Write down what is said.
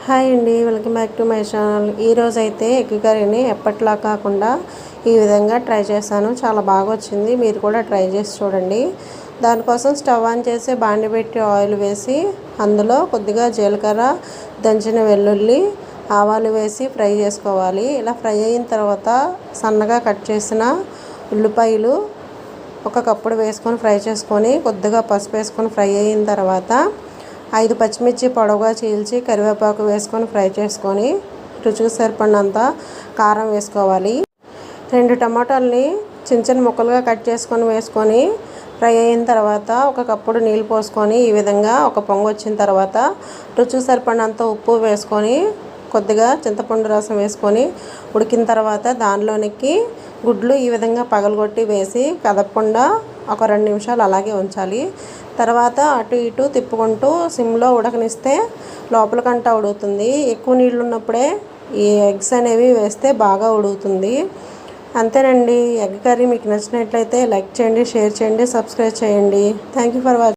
Hi అండి, welcome back to my channel. ఈరోజు అయితే ఎగ్ కర్రీని ఎప్పట్లా కాకుండా ఈ విధంగా ట్రై చేశాను. చాలా బాగా వచ్చింది. మీరు కూడా ట్రై చేసి చూడండి. దానికోసం స్టవ్ ఆన్ చేసి బాండి పెట్టి ఆయిల్ వేసి అందులో కొద్దిగా జీలకర్ర, దంచిన వెల్లుల్లి, ఆవాలు వేసి ఫ్రై చేసుకోవాలి. ఇలా ఫ్రై అయిన తర్వాత సన్నగా కట్ చేసిన ఉల్లిపాయలు ఒక కప్పుడు వేసుకొని ఫ్రై చేసుకొని కొద్దిగా పసుపు వేసుకొని ఫ్రై అయిన తర్వాత 5 పచ్చిమిర్చి పొడవుగా చీల్చి కరివేపాకు వేసుకొని ఫ్రై చేసుకొని రుచికి సరిపడినంత కారం వేసుకోవాలి. 2 టమాటాలని చిన్న ముక్కలుగా కట్ చేసుకొని వేసుకొని ఫ్రై అయిన తర్వాత ఒక కప్పుడు నీళ్ళు పోసుకొని ఈ విధంగా ఒక పొంగు వచ్చిన తర్వాత రుచికి సరిపడినంత ఉప్పు వేసుకొని కొద్దిగా చింతపండు రసం వేసుకొని ఉడికిన తర్వాత దానిలోనికి గుడ్లు ఈ విధంగా పగలగొట్టి వేసి కదపకుండా ఒక 2 నిమిషాలు అలాగే ఉంచాలి. తర్వాత అటు ఇటు తిప్పుకుంటూ సిమ్లో ఉడకనిస్తే లోపలికంటా ఉడుకుతుంది. ఎక్కువ నీళ్ళు ఉన్నప్పుడే ఈ ఎగ్స్ అనేవి వేస్తే బాగా ఉడుకుతుంది. అంతేనండి. ఎగ్ కర్రీ మీకు నచ్చినట్లయితే లైక్ చేయండి, షేర్ చేయండి, సబ్స్క్రైబ్ చేయండి. Thank you for watching.